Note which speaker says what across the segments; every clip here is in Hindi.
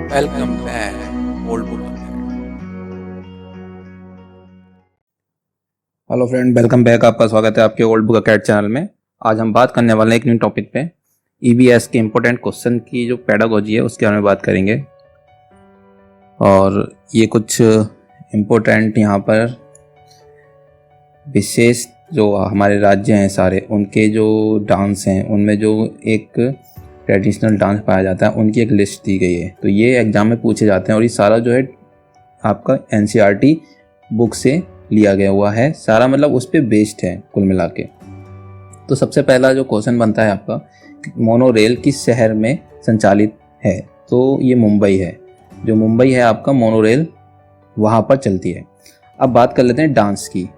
Speaker 1: Welcome back, old book.
Speaker 2: Hello friend, welcome back. आपका स्वागत है आपके ओल्ड बुक अकेडमी चैनल में। आज हम बात करने वाले हैं एक न्यू टॉपिक पे, ईवीएस के इम्पोर्टेंट क्वेश्चन की जो पेडागोजी है उसके बारे में बात करेंगे। और ये कुछ इम्पोर्टेंट यहाँ पर विशेष जो हमारे राज्य हैं सारे, उनके जो डांस हैं उनमें जो एक ट्रेडिशनल डांस पाया जाता है उनकी एक लिस्ट दी गई है। तो ये एग्जाम में पूछे जाते हैं और ये सारा जो है आपका एनसीईआरटी बुक से लिया गया हुआ है, सारा मतलब उस पर बेस्ड है कुल मिला के। तो सबसे पहला जो क्वेश्चन बनता है आपका, मोनोरेल किस शहर में संचालित है? तो ये मुंबई है। जो मुंबई है आपका, मोनोरेल वहाँ पर चलती है। अब बात कर लेते हैं डांस की।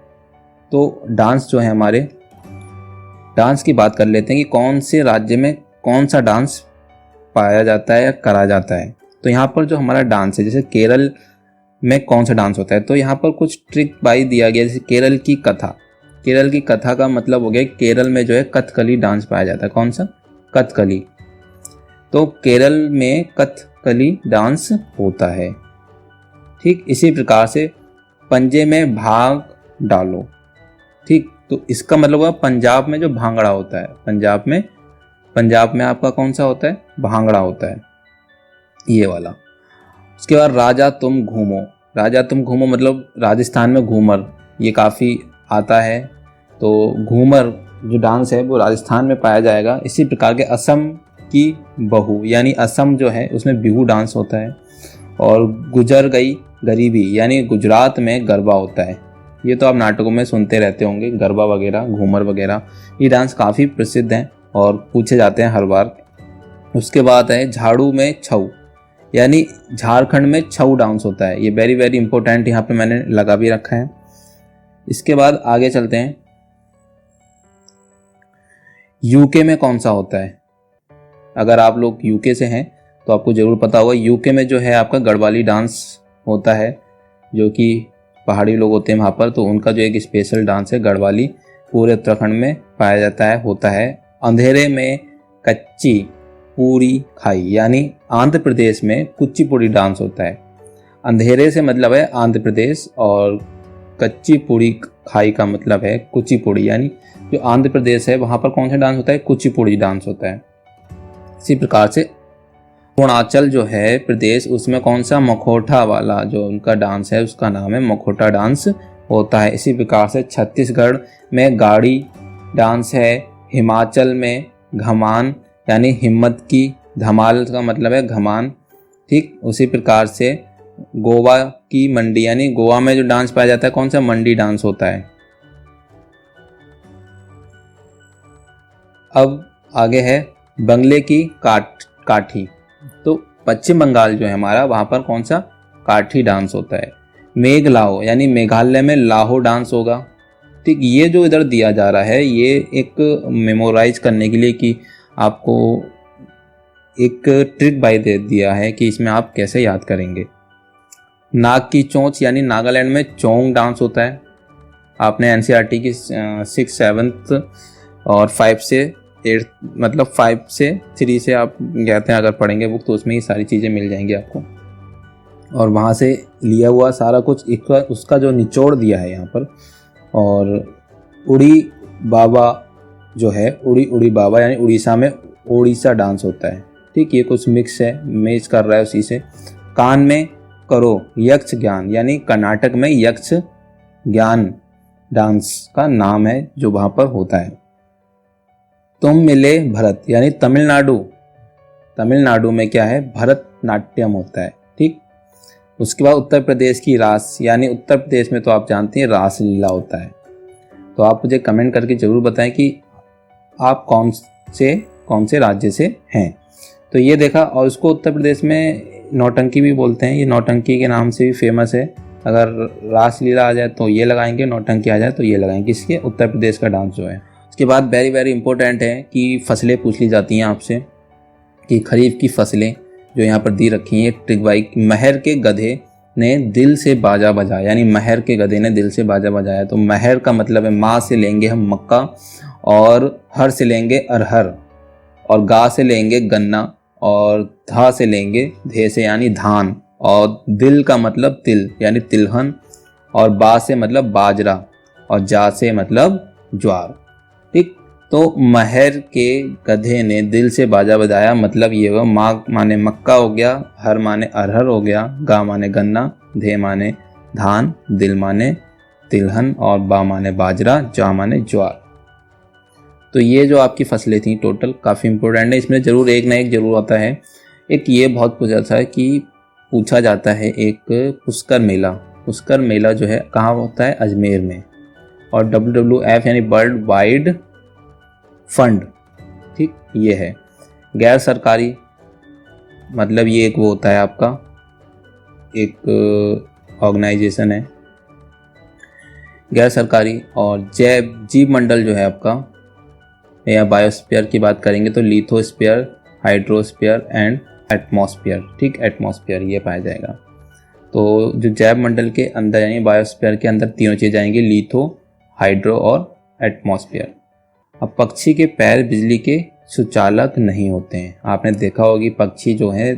Speaker 2: तो डांस जो है हमारे, डांस की बात कर लेते हैं कि कौन से राज्य में कौन सा डांस पाया जाता है या करा जाता है। तो यहाँ पर जो हमारा डांस है, जैसे केरल में कौन सा डांस होता है, तो यहाँ पर कुछ ट्रिक बाई दिया गया। जैसे केरल की कथा, केरल की कथा का मतलब हो गया केरल में जो है कथकली डांस पाया जाता है। कौन सा? कथकली। तो केरल में कथकली डांस होता है। ठीक इसी प्रकार से पंजे में भाग डालो। ठीक, तो इसका मतलब हुआ पंजाब में जो भांगड़ा होता है, पंजाब में आपका कौन सा होता है? भांगड़ा होता है, ये वाला। उसके बाद राजा तुम घूमो। राजा तुम घूमो मतलब राजस्थान में घूमर, ये काफ़ी आता है। तो घूमर जो डांस है वो राजस्थान में पाया जाएगा। इसी प्रकार के असम की बहू यानी असम जो है उसमें बिहू डांस होता है। और गुजर गई गरीबी यानी गुजरात में गरबा होता है। ये तो आप नाटकों में सुनते रहते होंगे, गरबा वगैरह, घूमर वगैरह। ये डांस काफ़ी प्रसिद्ध हैं और पूछे जाते हैं हर बार। उसके बाद है झाड़ू में छऊ, यानी झारखंड में छऊ डांस होता है। ये वेरी वेरी इंपॉर्टेंट, यहाँ पे मैंने लगा भी रखा है। इसके बाद आगे चलते हैं, यूके में कौन सा होता है? अगर आप लोग यूके से हैं तो आपको जरूर पता होगा। यूके में जो है आपका गढ़वाली डांस होता है, जो कि पहाड़ी लोग होते हैं वहाँ पर, तो उनका जो एक स्पेशल डांस है गढ़वाली, पूरे उत्तराखंड में पाया जाता है, होता है। अंधेरे में कच्ची पूरी खाई, यानी आंध्र प्रदेश में कुचिपुड़ी डांस होता है। अंधेरे से मतलब है आंध्र प्रदेश और कच्ची पूड़ी खाई का मतलब है कुचिपुड़ी, यानी जो आंध्र प्रदेश है वहाँ पर कौन सा डांस होता है? कुचिपुड़ी डांस होता है। इसी प्रकार से अरुणाचल जो है प्रदेश, उसमें कौन सा? मखोटा वाला जो उनका डांस है उसका नाम है मखोटा डांस होता है। इसी प्रकार से छत्तीसगढ़ में गाड़ी डांस है। हिमाचल में घमान यानी हिम्मत की, धमाल का मतलब है घमान। ठीक, उसी प्रकार से गोवा की मंडी, यानी गोवा में जो डांस पाया जाता है कौन सा? मंडी डांस होता है। अब आगे है बंगले की काठी। तो पश्चिम बंगाल जो है हमारा, वहाँ पर कौन सा? काठी डांस होता है। मेघलाओ यानी मेघालय में लाहो डांस होगा। ठीक, ये जो इधर दिया जा रहा है ये एक मेमोराइज करने के लिए कि आपको एक ट्रिक बाय दे दिया है कि इसमें आप कैसे याद करेंगे। नाग की चोंच यानी नागालैंड में चोंग डांस होता है। आपने एनसीईआरटी की 6, 7 और 5 से 8, मतलब 5 से 3 से आप कहते हैं अगर पढ़ेंगे बुक तो उसमें ये सारी चीज़ें मिल जाएंगी आपको। और वहाँ से लिया हुआ सारा कुछ उसका जो निचोड़ दिया है यहाँ पर। और उड़ी बाबा जो है, उड़ी बाबा यानी उड़ीसा में ओडिशा डांस होता है। ठीक, ये कुछ मिक्स है, मैच कर रहा है उसी से। कान में करो यक्ष ज्ञान, यानी कर्नाटक में यक्ष ज्ञान डांस का नाम है जो वहाँ पर होता है। तुम मिले भरत यानी तमिलनाडु में क्या है? भरतनाट्यम होता है। ठीक, उसके बाद उत्तर प्रदेश की रास, यानी उत्तर प्रदेश में तो आप जानते हैं रासलीला होता है। तो आप मुझे कमेंट करके ज़रूर बताएं कि आप कौन से राज्य से हैं। तो ये देखा, और उसको उत्तर प्रदेश में नौटंकी भी बोलते हैं। ये नौटंकी के नाम से भी फेमस है। अगर रासलीला आ जाए तो ये लगाएंगे, नौटंकी आ जाए तो ये लगाएंगे, इसके उत्तर प्रदेश का डांस जो है। उसके बाद वेरी वेरी इंपॉर्टेंट है कि फसलें पूछ ली जाती हैं आपसे, कि खरीफ की फसलें जो यहाँ पर दी रखी हैं। ट्रिक बाई, महर के गधे ने दिल से बाजा बजाया, यानी महर के गधे ने दिल से बाजा बजाया। तो महर का मतलब है माँ से लेंगे हम मक्का, और हर से लेंगे अरहर, और गा से लेंगे गन्ना, और धा से लेंगे, धे से यानी धान, और दिल का मतलब तिल यानी तिलहन, और बा से मतलब बाजरा, और जा से मतलब ज्वार। ठीक, तो महर के गधे ने दिल से बाजा बजाया, मतलब ये हुआ माँ माने मक्का हो गया, हर माने अरहर हो गया, गा माने गन्ना, धे माने धान, दिल माने तिलहन, और बा माने बाजरा, जा माने ज्वार। तो ये जो आपकी फसलें थी टोटल काफ़ी इंपॉर्टेंट है, इसमें ज़रूर एक ना एक ज़रूर आता है। एक ये बहुत पूछा जाता है एक पुष्कर मेला। पुष्कर मेला जो है कहाँ होता है? अजमेर में। और WWF यानी वर्ल्ड वाइड फंड, ठीक, ये है। गैर सरकारी मतलब ये एक वो होता है आपका एक ऑर्गेनाइजेशन है गैर सरकारी। और जीव मंडल जो है आपका, या बायोस्फीयर की बात करेंगे तो लिथोस्फीयर, हाइड्रोस्फीयर एंड एटमॉस्फेयर। ठीक, एटमॉस्फेयर ये पाया जाएगा। तो जो जैव मंडल के अंदर यानी बायोस्फीयर के अंदर तीनों चीज़ आएंगी, लिथो, हाइड्रो और एटमॉस्फेयर। अब पक्षी के पैर बिजली के सुचालक नहीं होते हैं। आपने देखा होगी पक्षी जो है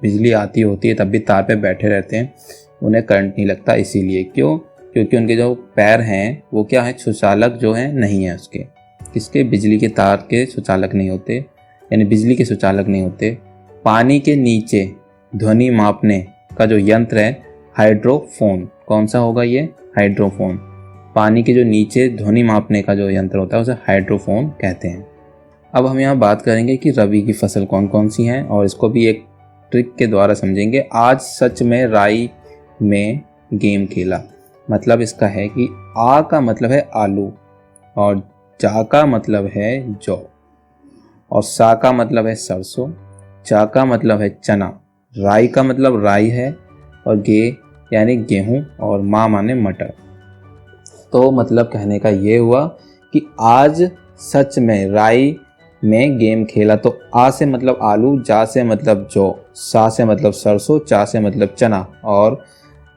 Speaker 2: बिजली आती होती है तब भी तार पे बैठे रहते हैं, उन्हें करंट नहीं लगता। इसीलिए क्यों? क्योंकि उनके जो पैर हैं वो क्या है? सुचालक जो है नहीं है उसके। किसके? बिजली के तार के सुचालक नहीं होते, यानी बिजली के सुचालक नहीं होते। पानी के नीचे ध्वनि मापने का जो यंत्र है हाइड्रोफोन, कौन सा होगा ये? हाइड्रोफोन। पानी के जो नीचे ध्वनि मापने का जो यंत्र होता है उसे हाइड्रोफोन कहते हैं। अब हम यहाँ बात करेंगे कि रबी की फसल कौन कौन सी हैं, और इसको भी एक ट्रिक के द्वारा समझेंगे। आज सच में राई में गेम खेला, मतलब इसका है कि आ का मतलब है आलू, और जा का मतलब है जौ, और सा का मतलब है सरसों, चा का मतलब है चना, राई का मतलब राई है, और गे यानी गेहूं, और माँ माने मटर। तो मतलब कहने का ये हुआ कि आज सच में राई में गेम खेला। तो आ से मतलब आलू, जा से मतलब जौ, सा से मतलब सरसों, चा से मतलब चना, और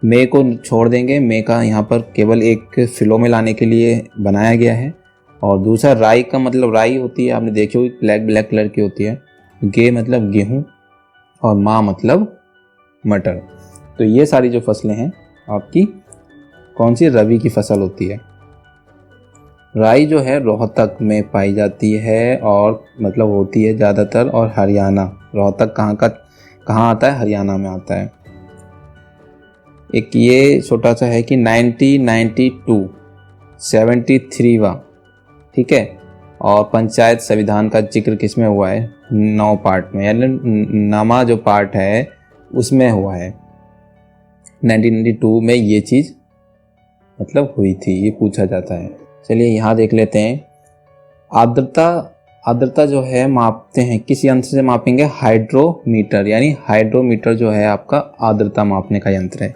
Speaker 2: मे को छोड़ देंगे। मे का यहाँ पर केवल एक फिलो में लाने के लिए बनाया गया है। और दूसरा राई का मतलब राई होती है, आपने देखी होगी ब्लैक ब्लैक कलर की होती है। गे मतलब गेहूं, और माँ मतलब मटर। तो ये सारी जो फसलें हैं आपकी कौन सी? रबी की फसल होती है। राई जो है रोहतक में पाई जाती है, और मतलब होती है ज़्यादातर, और हरियाणा। रोहतक कहाँ आता है? हरियाणा में आता है। एक ये छोटा सा है कि 1992 73वां, ठीक है, और पंचायत संविधान का जिक्र किस में हुआ है? 9 पार्ट में, यानी नमा जो पार्ट है उसमें हुआ है। 1992 में ये चीज़ मतलब हुई थी, ये पूछा जाता है। चलिए यहाँ देख लेते हैं। आर्द्रता जो है मापते हैं किस यंत्र से? मापेंगे हाइड्रोमीटर, यानी हाइड्रोमीटर जो है आपका आर्द्रता मापने का यंत्र है।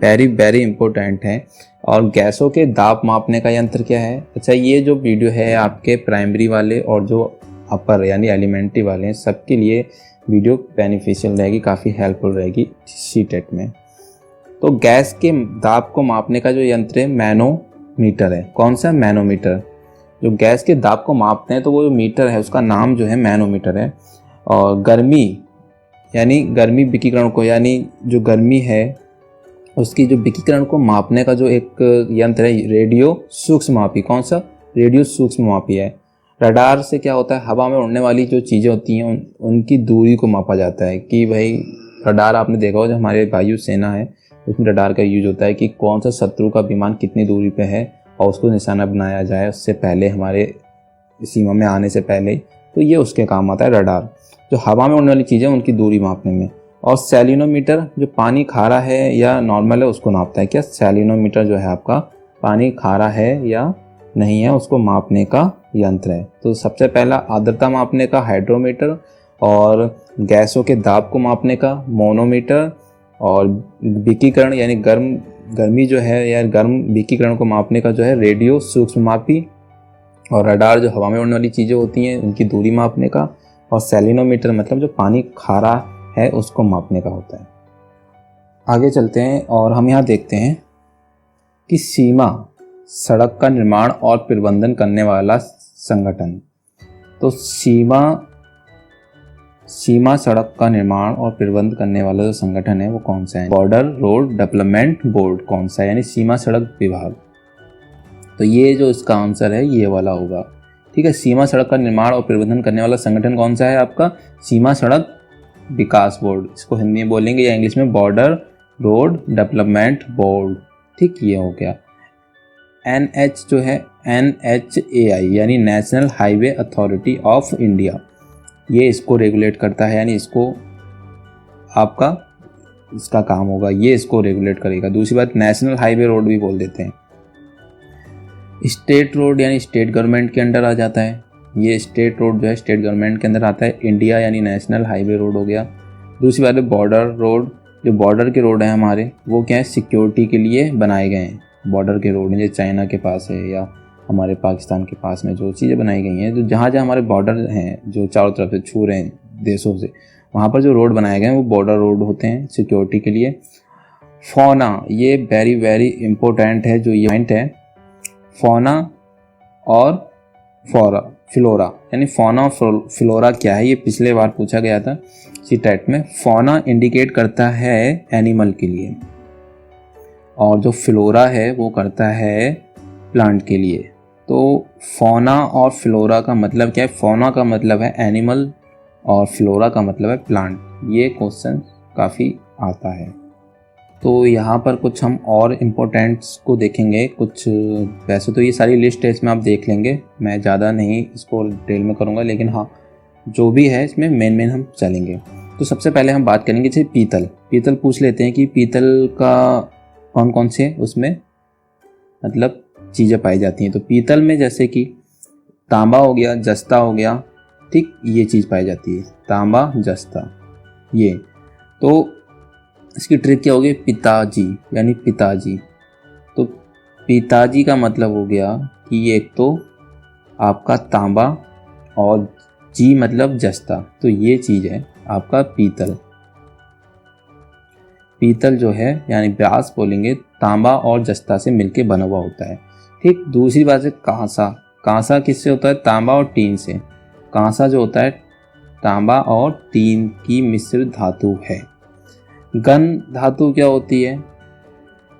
Speaker 2: वेरी वेरी इंपॉर्टेंट है। और गैसों के दाब मापने का यंत्र क्या है? अच्छा, ये जो वीडियो है आपके प्राइमरी वाले और जो अपर यानी एलिमेंट्री वाले हैं सबके लिए वीडियो बेनिफिशियल रहेगी, काफ़ी हेल्पफुल रहेगी सीटेट में। तो गैस के दाब को मापने का जो यंत्र है मैनोमीटर है। कौन सा? मैनोमीटर। जो गैस के दाब को मापते हैं तो वो जो मीटर है उसका नाम जो है मैनोमीटर है। और गर्मी यानी गर्मी विकिरण को, यानी जो गर्मी है उसकी जो विकिरण को मापने का जो एक यंत्र है रेडियो सूक्ष्ममापी। कौन सा? रेडियो सूक्ष्ममापी है। रडार से क्या होता है? हवा में उड़ने वाली जो चीज़ें होती हैं उनकी दूरी को मापा जाता है कि भाई रडार आपने देखा हो जो हमारे वायु सेना है उसमें रडार का यूज होता है कि कौन सा शत्रु का विमान कितनी दूरी पे है और उसको निशाना बनाया जाए उससे पहले, हमारे सीमा में आने से पहले। तो ये उसके काम आता है रडार, जो हवा में उड़ने वाली चीज़ें उनकी दूरी मापने में। और सैलिनोमीटर जो पानी खारा है या नॉर्मल है उसको नापता है। क्या? सैलिनोमीटर जो है आपका पानी खारा है या नहीं है उसको मापने का यंत्र है। तो सबसे पहला आर्द्रता मापने का हाइड्रोमीटर, और गैसों के दाब को मापने का मोनोमीटर, और विकिरण यानी गर्मी जो है या गर्म विकिरण को मापने का जो है रेडियो सूक्ष्ममापी, और रडार जो हवा में उड़ने वाली चीज़ें होती हैं उनकी दूरी मापने का, और सैलिनोमीटर मतलब जो पानी खारा है उसको मापने का होता है। आगे चलते हैं और हम यहाँ देखते हैं कि सीमा सड़क का निर्माण और प्रबंधन करने वाला संगठन। तो सीमा सीमा सड़क का निर्माण और प्रबंध करने वाला जो संगठन है वो कौन सा है? बॉर्डर रोड डेवलपमेंट बोर्ड कौन सा है, यानी सीमा सड़क विभाग। तो ये जो इसका आंसर है ये वाला होगा। ठीक है, सीमा सड़क का निर्माण और प्रबंधन करने वाला संगठन कौन सा है आपका? सीमा सड़क विकास बोर्ड, इसको हिंदी में बोलेंगे या इंग्लिश में बॉर्डर रोड डेवलपमेंट बोर्ड। ठीक, ये हो गया। NH जो है NHAI यानी national highway authority of India, ये इसको रेगुलेट करता है, यानी इसको आपका इसका काम होगा, ये इसको रेगुलेट करेगा। दूसरी बात, नेशनल हाईवे रोड भी बोल देते हैं। स्टेट रोड यानी स्टेट गवर्नमेंट के अंडर आ जाता है, ये स्टेट रोड जो है स्टेट गवर्नमेंट के अंदर आता है। इंडिया यानी नेशनल हाईवे रोड हो गया। दूसरी बात है बॉर्डर रोड, जो बॉर्डर के रोड हैं हमारे वो क्या है? सिक्योरिटी के लिए बनाए गए हैं। बॉर्डर के रोड जो चाइना के पास है या हमारे पाकिस्तान के पास में जो चीज़ें बनाई गई हैं, जो जहाँ जहाँ हमारे बॉर्डर हैं जो चारों तरफ से छू रहे हैं देशों से, वहाँ पर जो रोड बनाए गए हैं वो बॉर्डर रोड होते हैं सिक्योरिटी के लिए। फौना, ये वेरी वेरी इम्पोर्टेंट है जो ये पॉइंट है। फौना और फ्लोरा, यानी फौना और फ्लोरा क्या है, ये पिछले बार पूछा गया था सीटेट में। फौना इंडिकेट करता है एनिमल के लिए और जो फ्लोरा है वो करता है प्लांट के लिए। तो फौना और फ्लोरा का मतलब क्या है? फौना का मतलब है एनिमल और फ्लोरा का मतलब है प्लांट। ये क्वेश्चन काफ़ी आता है। तो यहाँ पर कुछ हम और इम्पोर्टेंट्स को देखेंगे कुछ। वैसे तो ये सारी लिस्ट है, इसमें आप देख लेंगे, मैं ज़्यादा नहीं इसको डिटेल में करूँगा, लेकिन हाँ जो भी है इसमें मेन हम चलेंगे। तो सबसे पहले हम बात करेंगे जैसे पीतल पूछ लेते हैं कि पीतल का कौन कौन से उसमें मतलब चीज़ें पाई जाती हैं। तो पीतल में जैसे कि तांबा हो गया, जस्ता हो गया, ठीक, ये चीज़ पाई जाती है, तांबा जस्ता। ये तो इसकी ट्रिक क्या होगी? पिताजी यानी पिताजी। तो पिताजी का मतलब हो गया कि ये एक तो आपका तांबा और जी मतलब जस्ता, तो ये चीज़ है आपका पीतल। पीतल जो है यानी ब्रास बोलेंगे, तांबा और जस्ता से मिलके बना हुआ होता है। ठीक, दूसरी बात है कांसा किससे होता है? तांबा और टीन से। कांसा जो होता है तांबा और टीन की मिश्र धातु है। गन धातु क्या होती है?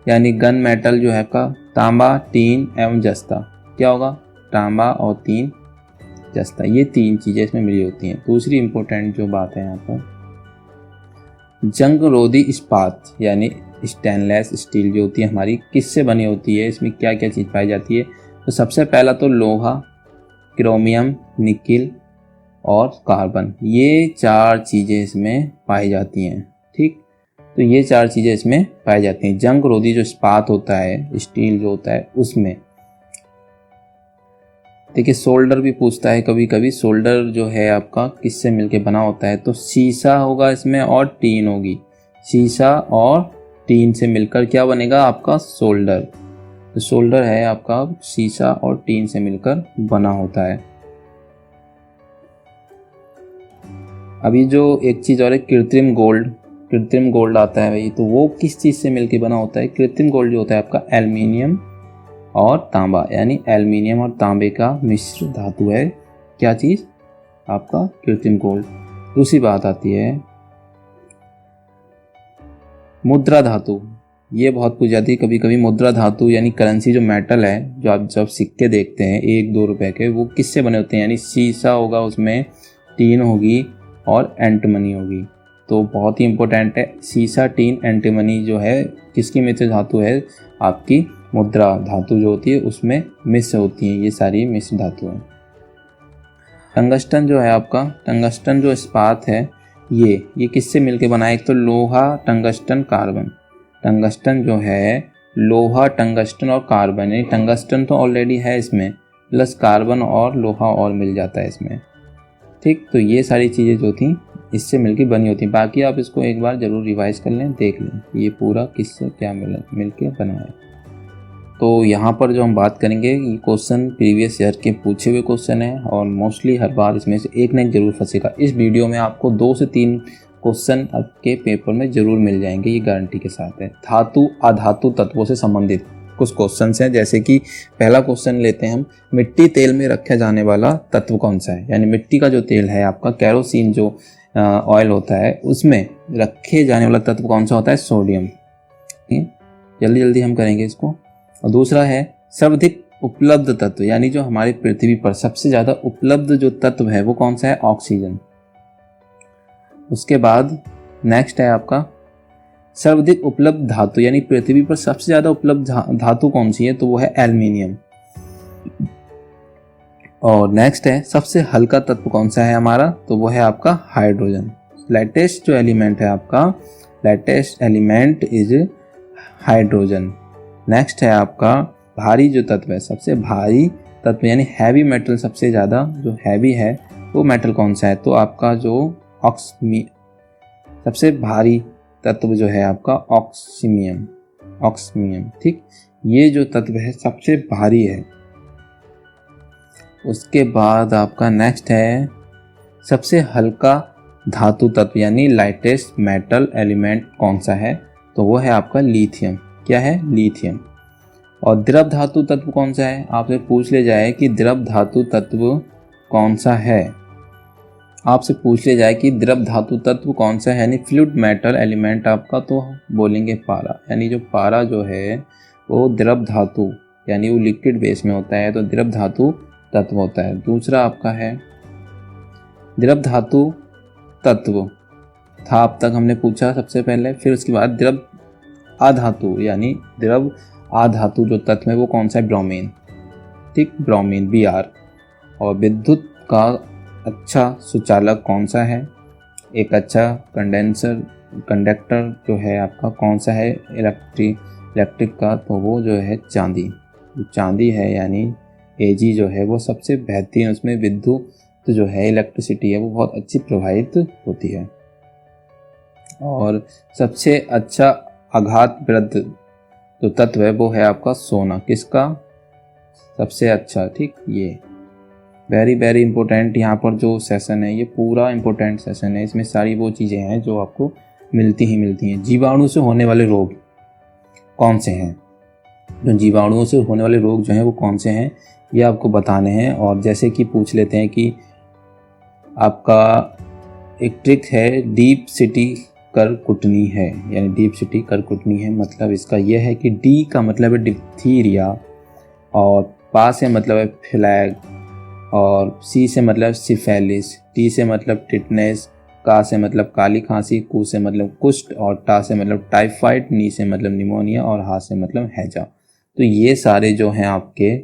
Speaker 2: यानी गन मेटल जो है आपका तांबा, टीन एवं जस्ता, क्या होगा? तांबा और टीन जस्ता, ये तीन चीज़ें इसमें मिली होती हैं। दूसरी इंपॉर्टेंट जो बात है यहाँ पर, जंग रोधी इस्पात यानी स्टेनलेस स्टील जो होती है हमारी, किससे बनी होती है? इसमें क्या क्या चीज़ पाई जाती है? तो सबसे पहला तो लोहा, क्रोमियम, निकिल और कार्बन, ये चार चीज़ें इसमें पाई जाती हैं। ठीक, तो ये चार चीज़ें इसमें पाई जाती हैं। जंग रोधी जो इस्पात होता है, स्टील जो होता है उसमें। देखिए सोल्डर भी पूछता है कभी कभी, सोल्डर जो है आपका किससे मिलके बना होता है? तो शीशा होगा इसमें और टीन होगी। शीशा और टीन से मिलकर क्या बनेगा आपका? सोल्डर। तो सोल्डर है आपका शीशा और टीन से मिलकर बना होता है। अभी जो एक चीज़ और है कृत्रिम गोल्ड आता है भाई, तो वो किस चीज़ से मिलके बना होता है? कृत्रिम गोल्ड जो होता है आपका एल्युमिनियम और तांबा, यानी एल्युमिनियम और तांबे का मिश्र धातु है क्या चीज़? आपका कृत्रिम गोल्ड। दूसरी बात आती है मुद्रा धातु, ये बहुत पूछ जाती है कभी कभी। मुद्रा धातु यानी करेंसी जो मेटल है, जो आप जब सिक्के देखते हैं 1-2 रुपए के, वो किससे बने होते हैं? यानी शीशा होगा उसमें, टीन होगी और एंटीमनी होगी। तो बहुत ही इंपॉर्टेंट है, शीशा, टीन, एंटीमनी जो है किसकी मिश्र धातु है? आपकी मुद्रा धातु जो होती है उसमें मिश्र होती है, ये सारी मिश्र धातु हैं। टंगस्टन जो है आपका, टंगस्टन जो इस्पात है ये किससे मिलके बना है? एक तो लोहा, टंगस्टन, कार्बन। टंगस्टन जो है लोहा, टंगस्टन और कार्बन, यानी टंगस्टन तो ऑलरेडी है इसमें, प्लस कार्बन और लोहा और मिल जाता है इसमें। ठीक, तो ये सारी चीज़ें जो थी इससे मिलके बनी होती हैं। बाकी आप इसको एक बार ज़रूर रिवाइज कर लें, देख लें ये पूरा किससे क्या मिलके बना है। तो यहाँ पर जो हम बात करेंगे ये क्वेश्चन प्रीवियस ईयर के पूछे हुए क्वेश्चन है और मोस्टली हर बार इसमें से एक न एक जरूर फंसेगा। इस वीडियो में आपको 2 से 3 क्वेश्चन आपके पेपर में जरूर मिल जाएंगे, ये गारंटी के साथ है। धातु अधातु तत्वों से संबंधित कुछ क्वेश्चन हैं, जैसे कि पहला क्वेश्चन लेते हैं हम, मिट्टी तेल में रखा जाने वाला तत्व कौन सा है? यानी मिट्टी का जो तेल है आपका, कैरोसिन जो ऑयल होता है उसमें रखे जाने वाला तत्व कौन सा होता है? सोडियम। जल्दी जल्दी हम करेंगे इसको। और दूसरा है सर्वाधिक उपलब्ध तत्व, यानी जो हमारी पृथ्वी पर सबसे ज़्यादा उपलब्ध जो तत्व है वो कौन सा है? ऑक्सीजन। उसके बाद नेक्स्ट है आपका सर्वाधिक उपलब्ध धातु, यानी पृथ्वी पर सबसे ज़्यादा उपलब्ध धातु कौन सी है? तो वो है एल्युमिनियम। और नेक्स्ट है सबसे हल्का तत्व कौन सा है हमारा? तो वो है आपका हाइड्रोजन। लाइटेस्ट जो एलिमेंट है आपका, lightest element is hydrogen. Next है आपका भारी जो तत्व है, सबसे भारी तत्व यानी हैवी मेटल, सबसे ज़्यादा जो हैवी है वो मेटल कौन सा है? तो आपका जो सबसे भारी तत्व जो है आपका ऑक्सीमियम। ठीक, ये जो तत्व है सबसे भारी है। उसके बाद आपका नेक्स्ट है सबसे हल्का धातु तत्व यानी लाइटेस्ट मेटल एलिमेंट कौन सा है? तो वो है आपका लिथियम। क्या है? लिथियम। और द्रव धातु तत्व कौन सा है? आपसे पूछ ले जाए कि द्रव धातु तत्व कौन सा है, आपसे पूछ ले जाए कि द्रव धातु तत्व कौन सा है यानी फ्लूइड मेटल एलिमेंट आपका, तो बोलेंगे पारा। यानी जो पारा जो है वो द्रव धातु यानी वो लिक्विड बेस में होता है, तो द्रव धातु तत्व होता है। दूसरा आपका है द्रव धातु तत्व था अब तक हमने पूछा सबसे पहले, फिर उसके बाद द्रव अधातु यानी द्रव अधातु जो तत्व है वो कौन सा है? ब्रोमीन। ठीक, ब्रोमीन Br। और विद्युत का अच्छा सुचालक कौन सा है? एक अच्छा कंडक्टर जो है आपका कौन सा है इलेक्ट्रिक का? तो वो जो है चांदी है, यानी Ag जो है वो सबसे बेहतरीन, उसमें विद्युत जो है इलेक्ट्रिसिटी है वो बहुत अच्छी प्रवाहित होती है। और सबसे अच्छा आघात वृद्ध जो तत्व है वो है आपका सोना। किसका? सबसे अच्छा। ठीक, ये वेरी वेरी इंपॉर्टेंट यहाँ पर जो सेशन है ये पूरा इंपॉर्टेंट सेशन है, इसमें सारी वो चीज़ें हैं जो आपको मिलती हैं। जीवाणु से होने वाले रोग कौन से हैं? जो जीवाणुओं से होने वाले रोग जो हैं वो कौन से हैं ये आपको बताने हैं। और जैसे कि पूछ लेते हैं कि आपका एक ट्रिक है डीप सिटी कर कुटनी है, यानी डीप सिटी कर कुटनी है, मतलब इसका यह है कि डी का मतलब है डिप्थीरिया, और पा से मतलब है फ्लैग, और सी से मतलब सिफेलिस, टी से मतलब टिटनेस, का से मतलब काली खांसी, कू से मतलब कुष्ठ, और टा से मतलब टाइफाइड, नी से मतलब निमोनिया, और हा से मतलब हैजा। तो ये सारे जो हैं आपके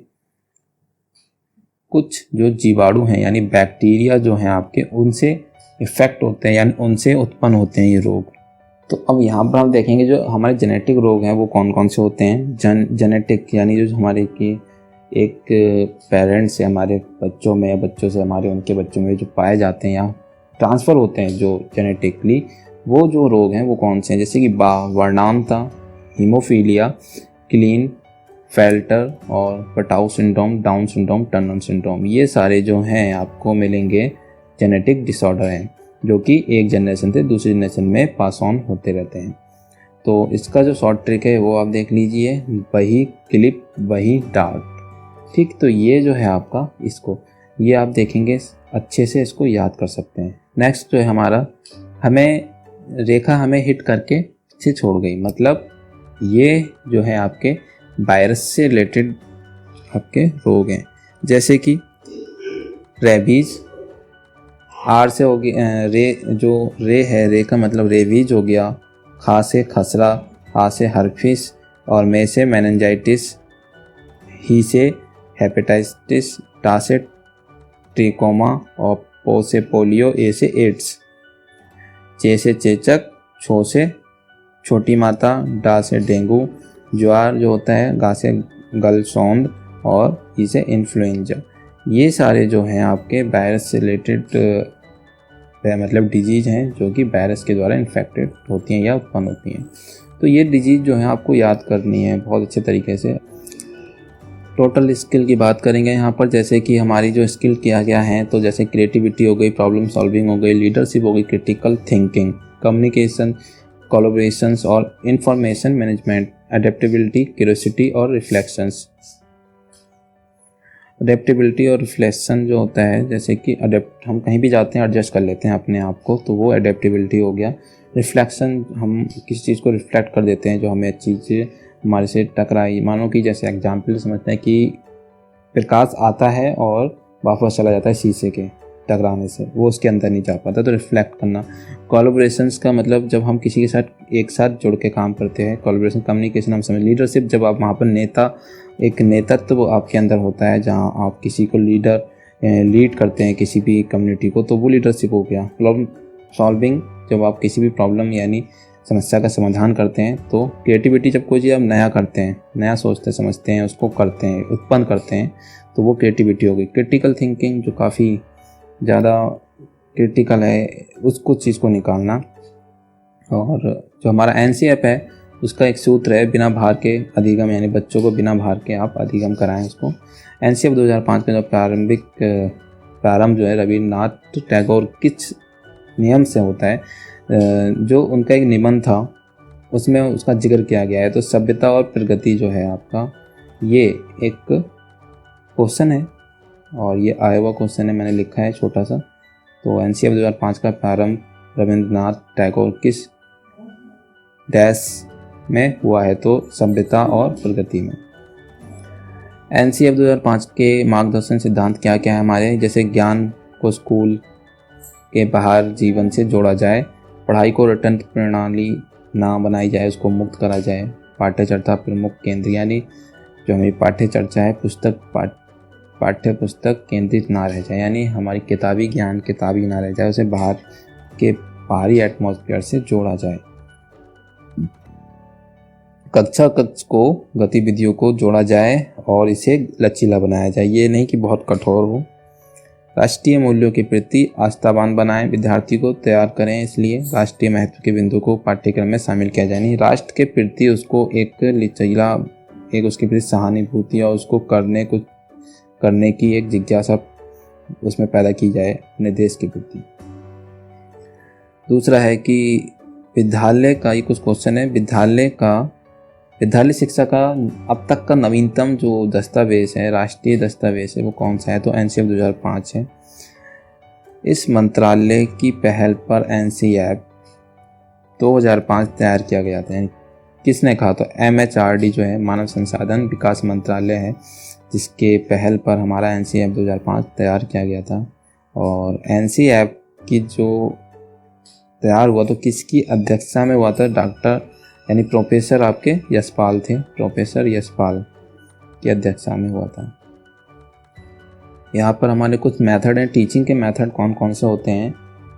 Speaker 2: कुछ जो जीवाणु हैं यानी बैक्टीरिया जो हैं आपके, उनसे इफेक्ट होते हैं यानी उनसे उत्पन्न होते हैं ये रोग। तो अब यहाँ पर हम देखेंगे जो हमारे जेनेटिक रोग हैं वो कौन कौन से होते हैं। जेनेटिक यानी जो हमारे की एक पेरेंट्स से हमारे बच्चों में, बच्चों से हमारे उनके बच्चों में जो पाए जाते हैं या ट्रांसफ़र होते हैं जो जेनेटिकली, वो जो रोग हैं वो कौन से हैं? जैसे कि वर्णांता, हीमोफीलिया, क्लीन फेल्टर और Patau syndrome, down syndrome, Turner syndrome, ये सारे जो हैं आपको मिलेंगे जेनेटिक डिसऑर्डर हैं जो कि एक जनरेशन से दूसरी जनरेशन में पास ऑन होते रहते हैं। तो इसका जो शॉर्ट ट्रिक है वो आप देख लीजिए, वही क्लिप वही डार्ट। ठीक, तो ये जो है आपका, इसको ये आप देखेंगे अच्छे से, इसको याद कर सकते हैं। नेक्स्ट जो है हमारा, हमें रेखा हमें हिट करके से छोड़ गई, मतलब ये जो है आपके वायरस से रिलेटेड आपके रोग हैं, जैसे कि रेबीज, आर से हो गया, रे का मतलब रेबीज हो गया, खा से खसरा, हा से हर्पिस, और मे से मेनिंजाइटिस, ही से हेपेटाइटिस, टा से ट्रिकोमा, और पो से पोलियो, ए से एड्स, चे से चेचक, छो से छोटी माता, डा से डेंगू, ज्वार जो होता है, गा से गलसौंद, और ई से इन्फ्लुएंजा। ये सारे जो हैं आपके वायरस से रिलेटेड मतलब डिजीज़ हैं जो कि वायरस के द्वारा इन्फेक्टेड होती हैं या उत्पन्न होती हैं। तो ये डिजीज़ जो है आपको याद करनी है बहुत अच्छे तरीके से। टोटल स्किल की बात करेंगे यहाँ पर, जैसे कि हमारी जो स्किल किया गया है, तो जैसे क्रिएटिविटी हो गई, प्रॉब्लम सॉल्विंग हो गई, लीडरशिप हो गई, क्रिटिकल थिंकिंग, कम्युनिकेशन, कोलैबोरेशंस और इंफॉर्मेशन मैनेजमेंट, एडेप्टेबिलिटी, क्यूरियोसिटी और रिफ्लेक्शंस। अडेप्टेबिलिटी और रिफ्लेक्शन जो होता है, जैसे कि अडेप्ट हम कहीं भी जाते हैं एडजस्ट कर लेते हैं अपने आप को, तो वो अडेप्टेबिलिटी हो गया। रिफ्लेक्शन, हम किसी चीज़ को रिफ्लेक्ट कर देते हैं, जो हमें चीज़ हमारे से टकराई, मानो कि जैसे एग्जाम्पल समझते हैं कि प्रकाश आता है और वापस चला जाता है शीशे के टकराने से, वो उसके अंदर नहीं जा पाता, तो रिफ्लेक्ट करना। कोलैबोरेशंस का मतलब जब हम किसी के साथ एक साथ जुड़ के काम करते हैं, कोलैबोरेशन कम्युनिकेशन हम समझ। लीडरशिप, जब आप वहाँ पर नेता, एक नेतृत्व तो आपके अंदर होता है, जहाँ आप किसी को लीड करते हैं किसी भी कम्युनिटी को, तो वो लीडरशिप हो गया। प्रॉब्लम सॉल्विंग, जब आप किसी भी प्रॉब्लम यानी समस्या का समाधान करते हैं। तो क्रिएटिविटी, जब कोई चीज़ आप नया करते हैं, नया सोचते समझते हैं, उसको करते हैं, उत्पन्न करते हैं, तो वो क्रिएटिविटी हो गई। क्रिटिकल थिंकिंग, जो काफ़ी ज़्यादा क्रिटिकल है, उसको चीज़ को निकालना। और जो हमारा एनसीएफ है, उसका एक सूत्र है, बिना भार के अधिगम, यानी बच्चों को बिना भार के आप अधिगम कराएं उसको। एनसीएफ 2005 में जो प्रारंभ जो है रविन्द्रनाथ टैगोर किस नियम से होता है, जो उनका एक निबंध था, उसमें उसका जिक्र किया गया है। तो सभ्यता और प्रगति जो है आपका, ये एक क्वेश्चन है और ये आया हुआ क्वेश्चन है, मैंने लिखा है छोटा सा। तो एनसीएफ 2005 का प्रारंभ रविन्द्रनाथ टैगोर किस डैश में हुआ है, तो सभ्यता और प्रगति में। एनसीएफ 2005 के मार्गदर्शन सिद्धांत क्या क्या है हमारे, जैसे ज्ञान को स्कूल के बाहर जीवन से जोड़ा जाए, पढ़ाई को रटन प्रणाली ना बनाई जाए, उसको मुक्त करा जाए, पाठ्यचर्या प्रमुख केंद्र, यानी जो हमारी पाठ्यचर्चा है, पाठ्य पुस्तक केंद्रित ना रह जाए, यानी हमारी किताबी ज्ञान किताबी ना रह जाए, उसे बाहरी एटमॉस्फेयर से जोड़ा जाए। कक्षा को गतिविधियों को जोड़ा जाए और इसे लचीला बनाया जाए, ये नहीं कि बहुत कठोर हो। राष्ट्रीय मूल्यों के प्रति आस्थावान बनाएं, विद्यार्थी को तैयार करें, इसलिए राष्ट्रीय महत्व के बिंदु को पाठ्यक्रम में शामिल किया जाए। नहीं, राष्ट्र के प्रति उसको एक लचीला, एक उसके प्रति सहानुभूति और उसको करने की एक जिज्ञासा उसमें पैदा की जाए अपने देश के प्रति। दूसरा है कि विद्यालय का, ये कुछ क्वेश्चन है, विद्यालय शिक्षा का अब तक का नवीनतम जो दस्तावेज है, राष्ट्रीय दस्तावेज है, वो कौन सा है, तो एनसीएफ 2005 है। इस मंत्रालय की पहल पर एनसीएफ 2005 तैयार किया गया था। यानी किसने कहा, तो एमएचआरडी जो है, मानव संसाधन विकास मंत्रालय है, जिसके पहल पर हमारा एनसीएफ 2005 तैयार किया गया था। और एनसीएफ की जो तैयार हुआ तो किसकी अध्यक्षता में हुआ था, डॉक्टर यानी प्रोफेसर आपके यशपाल थे, प्रोफेसर यशपाल की अध्यक्षता में हुआ था। यहाँ पर हमारे कुछ मेथड हैं, टीचिंग के मेथड कौन कौन से होते हैं,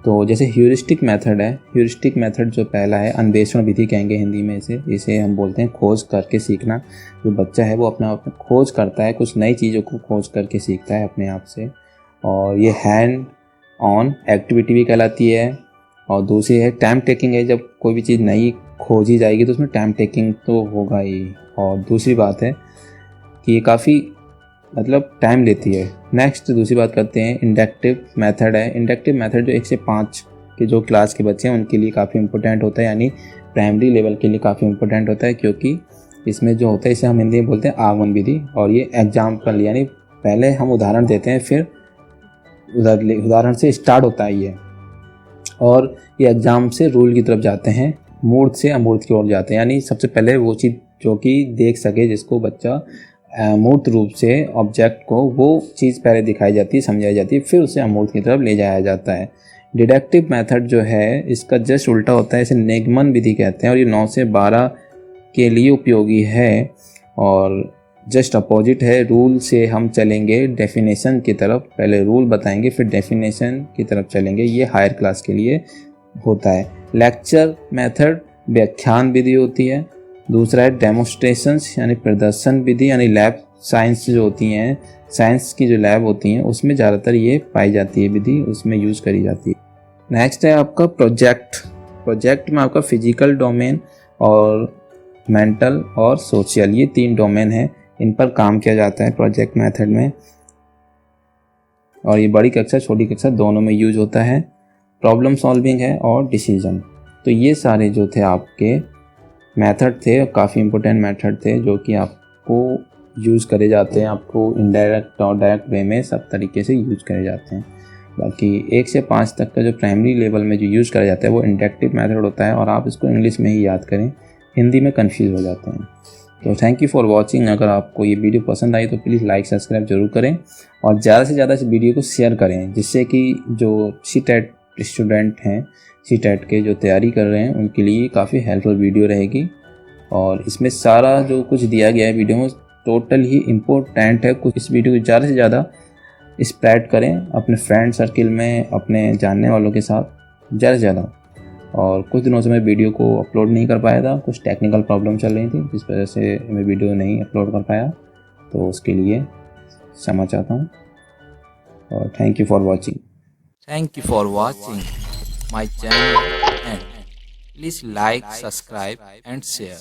Speaker 2: तो जैसे ह्यूरिस्टिक मेथड है। ह्यूरिस्टिक मेथड जो पहला है, अन्वेषण विधि कहेंगे हिंदी में इसे हम बोलते हैं खोज करके सीखना। जो बच्चा है वो अपने आप में खोज करता है, कुछ नई चीज़ों को खोज करके सीखता है अपने आप से। और ये हैंड ऑन एक्टिविटी भी कहलाती है। और दूसरी है टाइम टेकिंग है, जब कोई भी चीज़ नई खोजी जाएगी तो उसमें टाइम टेकिंग तो होगा ही। और दूसरी बात है कि ये काफ़ी टाइम लेती है। नेक्स्ट दूसरी बात करते हैं, इंडक्टिव मेथड है। इंडक्टिव मेथड जो 1 से 5 के जो क्लास के बच्चे हैं उनके लिए काफ़ी इंपॉर्टेंट होता है, यानी प्राइमरी लेवल के लिए काफ़ी इंपॉर्टेंट होता है, क्योंकि इसमें जो होता है इसे हम हिंदी में बोलते हैं आगमन विधि। और ये एग्जाम्पल, यानी पहले हम उदाहरण देते हैं, फिर उदाहरण से स्टार्ट होता है ये, और ये एग्जाम से रूल की तरफ जाते हैं, मूर्त से अमूर्त की ओर जाते हैं। यानी सबसे पहले वो चीज़ जो कि देख सके, जिसको बच्चा मूर्त रूप से ऑब्जेक्ट को, वो चीज़ पहले दिखाई जाती है, समझाई जाती है, फिर उसे अमूर्त की तरफ ले जाया जाता है। डिडक्टिव मेथड जो है इसका जस्ट उल्टा होता है, इसे निगमन विधि कहते हैं, और ये 9 से 12 के लिए उपयोगी है और जस्ट अपोजिट है। रूल से हम चलेंगे डेफिनेशन की तरफ, पहले रूल बताएंगे फिर डेफिनेशन की तरफ चलेंगे, ये हायर क्लास के लिए होता है। लेक्चर मेथड व्याख्यान विधि होती है। दूसरा है डेमोन्स्ट्रेशंस यानी प्रदर्शन विधि, यानी लैब साइंस जो होती हैं, साइंस की जो लैब होती हैं उसमें ज़्यादातर ये पाई जाती है विधि, उसमें यूज़ करी जाती है। नेक्स्ट है आपका प्रोजेक्ट में आपका फिजिकल डोमेन और मेंटल और सोशल, ये 3 डोमेन हैं, इन पर काम किया जाता है प्रोजेक्ट मेथड में। और ये बड़ी कक्षा छोटी कक्षा दोनों में यूज होता है। प्रॉब्लम सॉल्विंग है और डिसीजन। तो ये सारे जो थे आपके मेथड थे, काफ़ी इंपॉर्टेंट मेथड थे, जो कि आपको यूज़ करे जाते हैं, आपको इनडायरेक्ट और डायरेक्ट वे में सब तरीके से यूज़ करे जाते हैं। बाकी 1 से 5 तक का जो प्राइमरी लेवल में जो यूज़ करा जाता है वो इंडक्टिव मेथड होता है, और आप इसको इंग्लिश में ही याद करें, हिंदी में कंफ्यूज हो जाते हैं। तो थैंक यू फॉर वॉचिंग। अगर आपको ये वीडियो पसंद आई तो प्लीज़ लाइक सब्सक्राइब जरूर करें, और ज़्यादा से ज़्यादा इस वीडियो को शेयर करें, जिससे कि जो सीटेट स्टूडेंट हैं, सीटेट के जो तैयारी कर रहे हैं, उनके लिए काफ़ी हेल्पफुल वीडियो रहेगी। और इसमें सारा जो कुछ दिया गया है वीडियो में टोटल ही इम्पोर्टेंट है। कुछ इस वीडियो को ज़्यादा से ज़्यादा स्प्रेड करें अपने फ्रेंड सर्किल में, अपने जानने वालों के साथ ज़्यादा से ज़्यादा। और कुछ दिनों से मैं वीडियो को अपलोड नहीं कर पाया था, कुछ टेक्निकल प्रॉब्लम चल रही थी जिस वजह से मैं वीडियो नहीं अपलोड कर पाया, तो उसके लिए क्षमा चाहता हूँ। और thank you for watching.
Speaker 1: Thank you for watching my channel and please like, subscribe and share.